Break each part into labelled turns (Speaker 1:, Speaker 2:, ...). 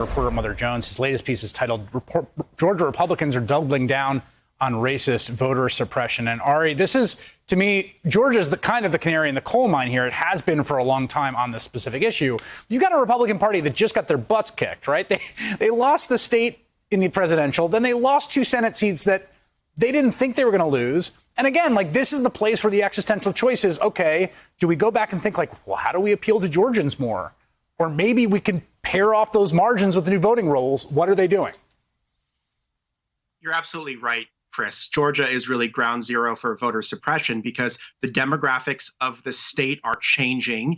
Speaker 1: Reporter Mother Jones. His latest piece is titled Georgia Republicans Are Doubling Down on Racist Voter Suppression. And Ari, this is, to me, Georgia's the kind of the canary in the coal mine here. It has been for a long time on this specific issue. You've got a Republican Party that just got their butts kicked, right? They lost the state in the presidential. Then they lost 2 Senate seats that they didn't think they were going to lose. And again, like, this is the place where the existential choice is, okay, do we go back and think like, well, how do we appeal to Georgians more? Or maybe we can pair off those margins with the new voting rules. What are they doing?
Speaker 2: You're absolutely right, Chris. Georgia is really ground zero for voter suppression because the demographics of the state are changing.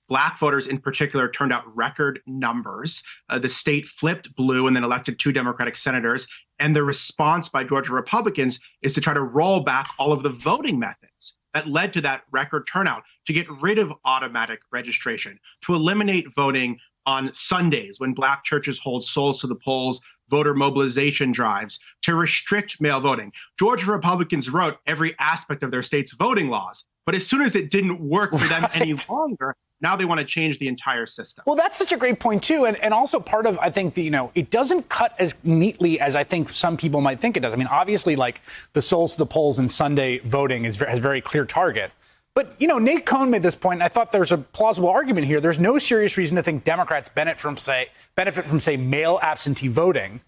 Speaker 2: Black voters in particular turned out record numbers. The state flipped blue and then elected 2 Democratic senators. And the response by Georgia Republicans is to try to roll back all of the voting methods that led to that record turnout, to get rid of automatic registration, to eliminate voting on Sundays when Black churches hold Souls to the Polls voter mobilization drives, to restrict mail voting. Georgia Republicans wrote every aspect of their state's voting laws. But as soon as it didn't work for them any longer, now they want to change the entire system.
Speaker 1: Well, that's such a great point, too. And also part of, I think, it doesn't cut as neatly as I think some people might think it does. I mean, obviously, like, the Souls to the Polls and Sunday voting has a very clear target. But, Nate Cohn made this point, and I thought there's a plausible argument here. There's no serious reason to think Democrats benefit from, say, mail absentee voting.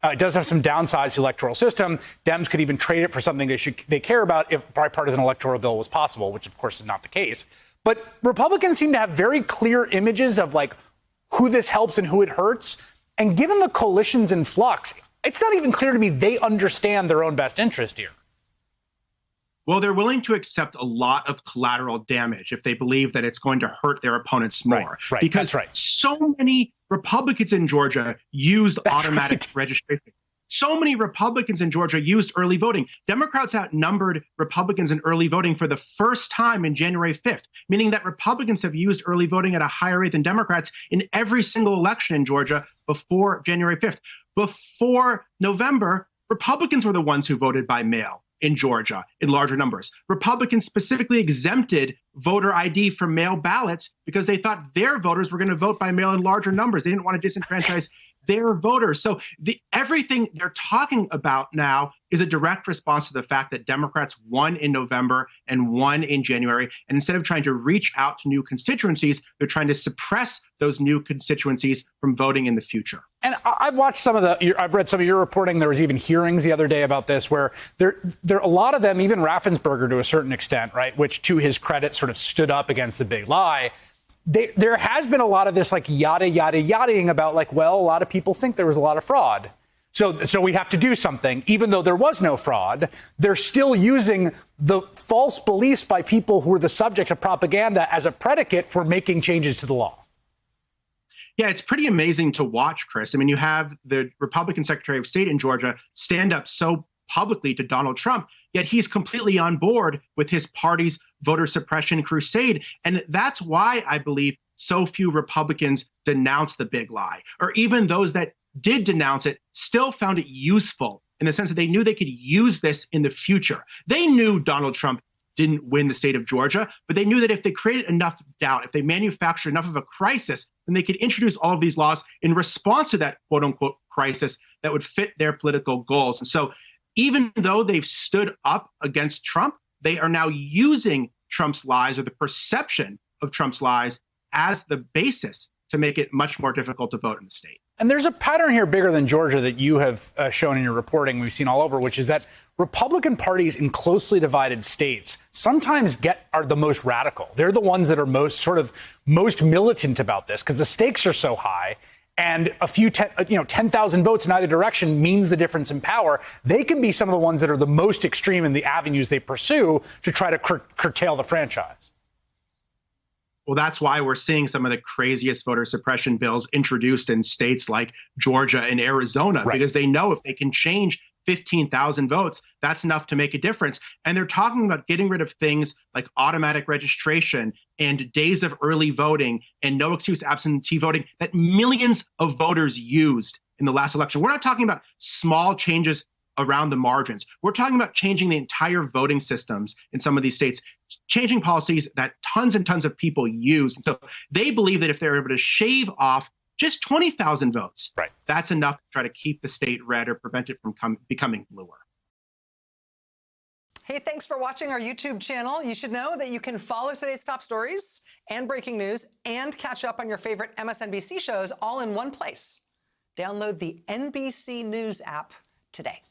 Speaker 1: It does have some downsides to the electoral system. Dems could even trade it for something they care about if bipartisan electoral bill was possible, which, of course, is not the case. But Republicans seem to have very clear images of, like, who this helps and who it hurts. And given the coalitions in flux, it's not even clear to me they understand their own best interest here.
Speaker 2: Well, they're willing to accept a lot of collateral damage if they believe that it's going to hurt their opponents more.
Speaker 1: Right,
Speaker 2: because so many Republicans in Georgia used automatic registration. So many Republicans in Georgia used early voting. Democrats outnumbered Republicans in early voting for the first time in January 5th, meaning that Republicans have used early voting at a higher rate than Democrats in every single election in Georgia before January 5th. Before November, Republicans were the ones who voted by mail in Georgia in larger numbers. Republicans specifically exempted voter ID from mail ballots because they thought their voters were going to vote by mail in larger numbers. They didn't want to disenfranchise their voters. So everything they're talking about now is a direct response to the fact that Democrats won in November and won in January. And instead of trying to reach out to new constituencies, they're trying to suppress those new constituencies from voting in the future.
Speaker 1: And I've watched I've read some of your reporting. There was even hearings the other day about this where there a lot of them, even Raffensperger to a certain extent, right, which to his credit sort of stood up against the big lie. There has been a lot of this like yada-ing about like, well, a lot of people think there was a lot of fraud. So we have to do something. Even though there was no fraud, they're still using the false beliefs by people who are the subject of propaganda as a predicate for making changes to the law.
Speaker 2: Yeah, it's pretty amazing to watch, Chris. I mean, you have the Republican Secretary of State in Georgia stand up so publicly to Donald Trump, yet he's completely on board with his party's voter suppression crusade. And that's why I believe so few Republicans denounce the big lie, or even those that did denounce it still found it useful in the sense that they knew they could use this in the future. They knew Donald Trump didn't win the state of Georgia, but they knew that if they created enough doubt, if they manufactured enough of a crisis, then they could introduce all of these laws in response to that quote unquote crisis that would fit their political goals. And so even though they've stood up against Trump, they are now using Trump's lies or the perception of Trump's lies as the basis to make it much more difficult to vote in the state.
Speaker 1: And there's a pattern here bigger than Georgia that you have shown in your reporting we've seen all over, which is that Republican parties in closely divided states sometimes are the most radical. They're the ones that are most militant about this because the stakes are so high. And a few 10,000 votes in either direction means the difference in power. They can be some of the ones that are the most extreme in the avenues they pursue to try to curtail the franchise.
Speaker 2: Well, that's why we're seeing some of the craziest voter suppression bills introduced in states like Georgia and Arizona, because they know if they can change 15,000 votes, that's enough to make a difference. And they're talking about getting rid of things like automatic registration and days of early voting and no excuse absentee voting that millions of voters used in the last election. We're not talking about small changes around the margins. We're talking about changing the entire voting systems in some of these states, changing policies that tons and tons of people use. And so they believe that if they're able to shave off just 20,000 votes.
Speaker 1: Right.
Speaker 2: That's enough to try to keep the state red or prevent it from becoming bluer.
Speaker 3: Hey, thanks for watching our YouTube channel. You should know that you can follow today's top stories and breaking news and catch up on your favorite MSNBC shows all in one place. Download the NBC News app today.